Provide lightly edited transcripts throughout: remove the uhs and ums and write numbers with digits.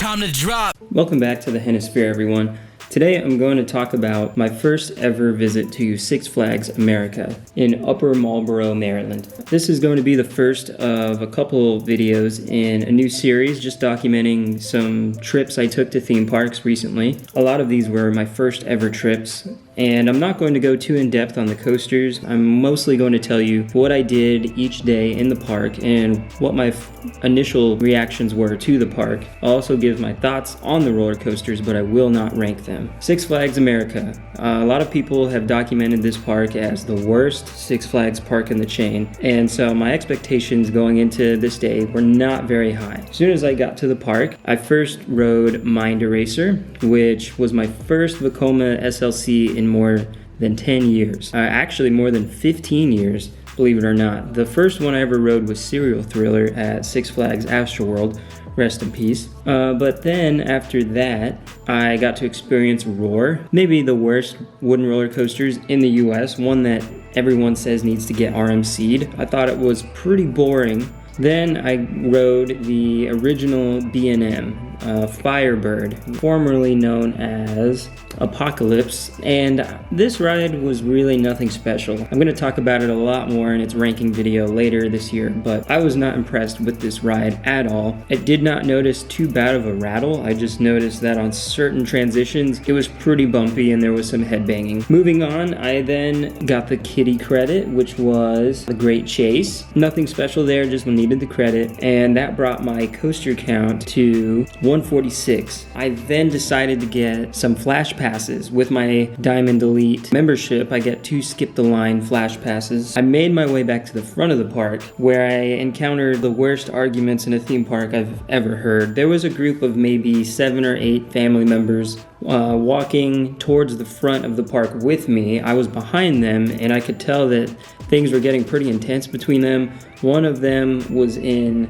time to drop. Welcome back to the Hennisphere, everyone. Today I'm going to talk about my first ever visit to Six Flags America in Upper Marlboro, Maryland. This is going to be the first of a couple videos in a new series just documenting some trips I took to theme parks recently. A lot of these were my first ever trips, and I'm not going to go too in depth on the coasters. I'm mostly going to tell you what I did each day in the park and what my initial reactions were to the park. I'll also give my thoughts on the roller coasters, but I will not rank them. Six Flags America. A lot of people have documented this park as the worst Six Flags park in the chain, and so my expectations going into this day were not very high. As soon as I got to the park, I first rode Mind Eraser, which was my first Vekoma SLC in more than 10 years. Actually, more than 15 years, believe it or not. The first one I ever rode was Serial Thriller at Six Flags Astroworld. Rest in peace. But then after that, I got to experience Roar, maybe the worst wooden roller coasters in the US, one that everyone says needs to get RMC'd. I thought it was pretty boring. Then I rode the original B&M, Firebird, formerly known as Apocalypse, and this ride was really nothing special. I'm going to talk about it a lot more in its ranking video later this year, but I was not impressed with this ride at all. I did not notice too bad of a rattle. I just noticed that on certain transitions it was pretty bumpy and there was some headbanging. Moving on, I then got the kitty credit, which was the Great Chase. Nothing special there, just needed the credit, and that brought my coaster count to 146. I then decided to get some flash passes. With my Diamond Elite membership, I get 2 skip the line flash passes. I made my way back to the front of the park, where I encountered the worst arguments in a theme park I've ever heard. There was a group of maybe 7 or 8 family members walking towards the front of the park with me. I was behind them, and I could tell that things were getting pretty intense between them. One of them was in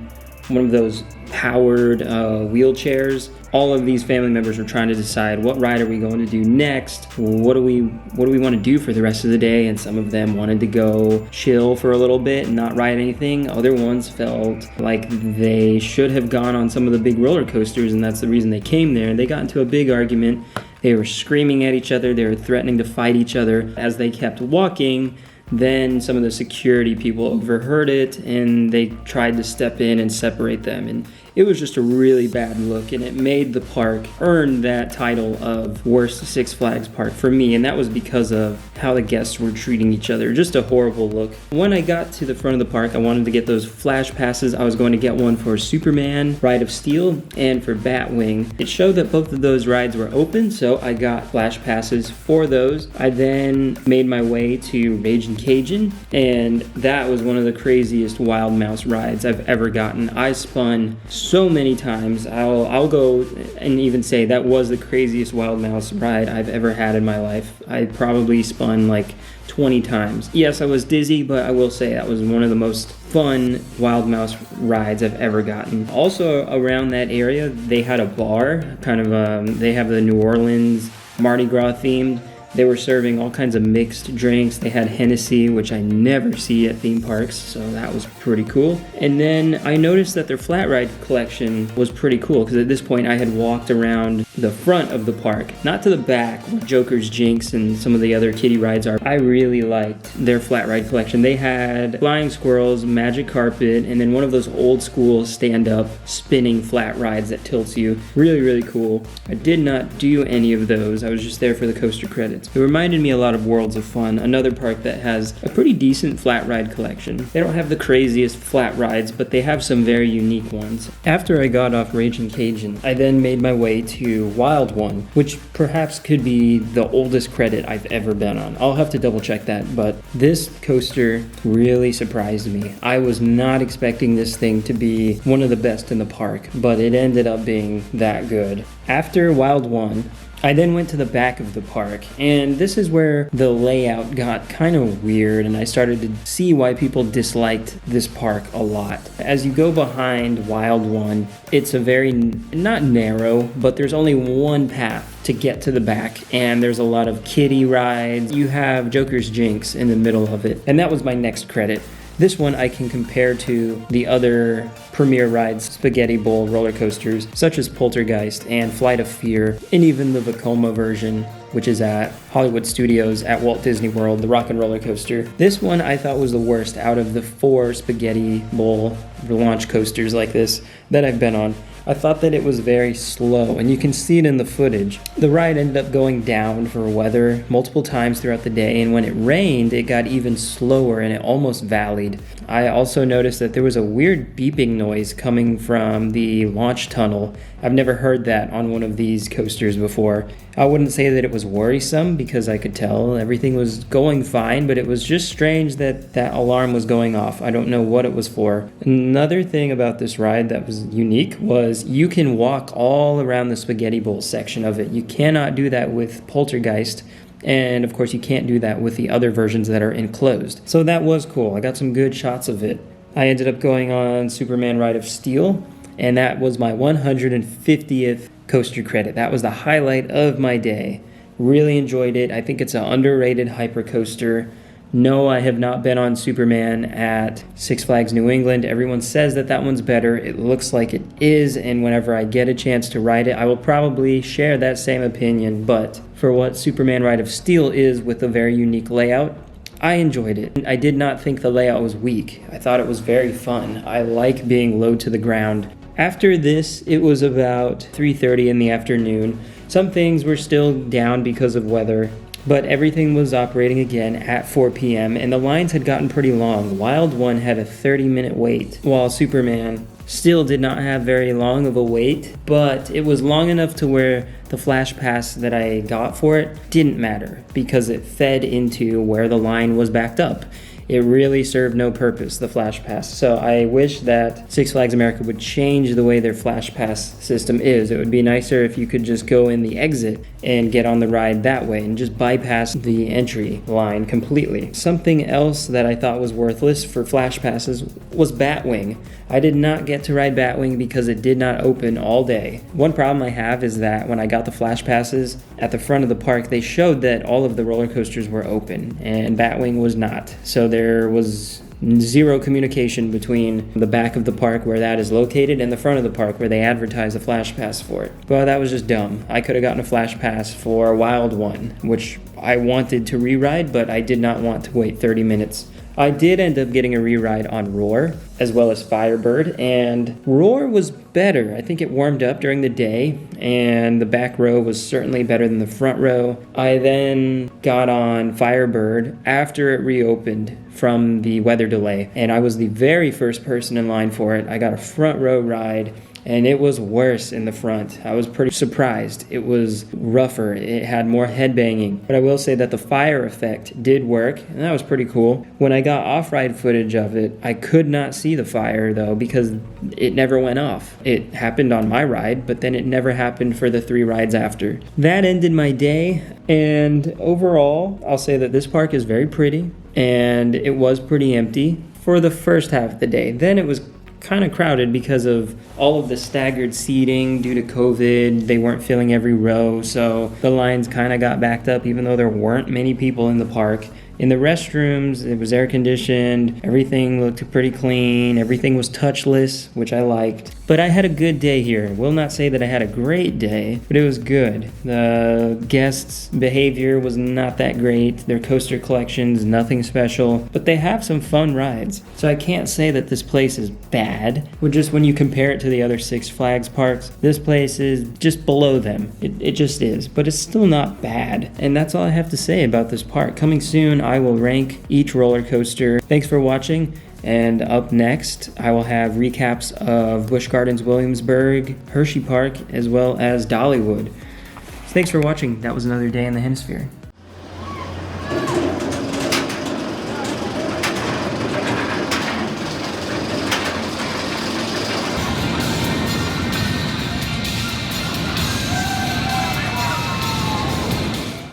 one of those powered wheelchairs. All of these family members were trying to decide, what ride are we going to do next? What do we want to do for the rest of the day? And some of them wanted to go chill for a little bit and not ride anything. Other ones felt like they should have gone on some of the big roller coasters, and that's the reason they came there. They got into a big argument. They were screaming at each other. They were threatening to fight each other. As they kept walking, then some of the security people overheard it, and they tried to step in and separate them. And it was just a really bad look, and it made the park earn that title of worst Six Flags park for me, and that was because of how the guests were treating each other. Just a horrible look. When I got to the front of the park, I wanted to get those flash passes. I was going to get one for Superman, Ride of Steel, and for Batwing. It showed that both of those rides were open, so I got flash passes for those. I then made my way to Raging Cajun, and that was one of the craziest Wild Mouse rides I've ever gotten. I spun so many times. I'll go and even say that was the craziest Wild Mouse ride I've ever had in my life. I probably spun like 20 times. Yes, I was dizzy, but I will say that was one of the most fun Wild Mouse rides I've ever gotten. Also around that area, they had a bar, they have the New Orleans Mardi Gras themed. They were serving all kinds of mixed drinks. They had Hennessy, which I never see at theme parks, so that was pretty cool. And then I noticed that their flat ride collection was pretty cool, because at this point I had walked around the front of the park, not to the back where Joker's Jinx and some of the other kiddie rides are. I really liked their flat ride collection. They had Flying Squirrels, Magic Carpet, and then one of those old school stand-up spinning flat rides that tilts you. Really, really cool. I did not do any of those. I was just there for the coaster credits. It reminded me a lot of Worlds of Fun, another park that has a pretty decent flat ride collection. They don't have the craziest flat rides, but they have some very unique ones. After I got off Raging Cajun, I then made my way to Wild One, which perhaps could be the oldest credit I've ever been on. I'll have to double check that, but this coaster really surprised me. I was not expecting this thing to be one of the best in the park, but it ended up being that good. After Wild One, I then went to the back of the park, and this is where the layout got kind of weird, and I started to see why people disliked this park a lot. As you go behind Wild One, it's a very, not narrow, but there's only one path to get to the back, and there's a lot of kiddie rides. You have Joker's Jinx in the middle of it, and that was my next credit. This one I can compare to the other Premier Rides Spaghetti Bowl roller coasters, such as Poltergeist and Flight of Fear, and even the Vekoma version, which is at Hollywood Studios at Walt Disney World, the Rock and Roller Coaster. This one I thought was the worst out of the 4 Spaghetti Bowl launch coasters like this that I've been on. I thought that it was very slow, and you can see it in the footage. The ride ended up going down for weather multiple times throughout the day, and when it rained, it got even slower and it almost valleyed. I also noticed that there was a weird beeping noise coming from the launch tunnel. I've never heard that on one of these coasters before. I wouldn't say that it was worrisome because I could tell everything was going fine, but it was just strange that that alarm was going off. I don't know what it was for. Another thing about this ride that was unique was you can walk all around the Spaghetti Bowl section of it. You cannot do that with Poltergeist. And of course you can't do that with the other versions that are enclosed. So that was cool. I got some good shots of it. I ended up going on Superman Ride of Steel, and that was my 150th coaster credit. That was the highlight of my day. Really enjoyed it. I think it's an underrated hyper coaster. No, I have not been on Superman at Six Flags New England. Everyone says that that one's better. It looks like it is, and whenever I get a chance to ride it, I will probably share that same opinion. But for what Superman Ride of Steel is with a very unique layout, I enjoyed it. I did not think the layout was weak. I thought it was very fun. I like being low to the ground. After this, it was about 3:30 in the afternoon. Some things were still down because of weather, but everything was operating again at 4 p.m. and the lines had gotten pretty long. Wild One had a 30-minute wait, while Superman still did not have very long of a wait, but it was long enough to where the flash pass that I got for it didn't matter because it fed into where the line was backed up. It really served no purpose, the Flash Pass. So I wish that Six Flags America would change the way their Flash Pass system is. It would be nicer if you could just go in the exit and get on the ride that way and just bypass the entry line completely. Something else that I thought was worthless for Flash Passes was Batwing. I did not get to ride Batwing because it did not open all day. One problem I have is that when I got the Flash Passes at the front of the park, they showed that all of the roller coasters were open and Batwing was not. So there was zero communication between the back of the park where that is located and the front of the park where they advertise the Flash Pass for it. Well, that was just dumb. I could have gotten a Flash Pass for Wild One, which I wanted to re-ride, but I did not want to wait 30 minutes. I did end up getting a re-ride on Roar, as well as Firebird, and Roar was better. I think it warmed up during the day, and the back row was certainly better than the front row. I then got on Firebird after it reopened from the weather delay, and I was the very first person in line for it. I got a front row ride, and it was worse in the front. I was pretty surprised. It was rougher. It had more headbanging. But I will say that the fire effect did work, and that was pretty cool. When I got off-ride footage of it, I could not see the fire, though, because it never went off. It happened on my ride, but then it never happened for the 3 rides after. That ended my day, and overall, I'll say that this park is very pretty, and it was pretty empty for the first half of the day. Then it was kind of crowded because of all of the staggered seating due to COVID. They weren't filling every row, so the lines kind of got backed up even though there weren't many people in the park. In the restrooms, it was air conditioned, everything looked pretty clean, everything was touchless, which I liked. But I had a good day here. I will not say that I had a great day, but it was good. The guests' behavior was not that great. Their coaster collections, nothing special, but they have some fun rides. So I can't say that this place is bad, but just when you compare it to the other Six Flags parks, this place is just below them. It just is, but it's still not bad. And that's all I have to say about this park. Coming soon, I will rank each roller coaster. Thanks for watching. And up next, I will have recaps of Busch Gardens Williamsburg, Hershey Park, as well as Dollywood. So thanks for watching. That was another day in the Hennisphere.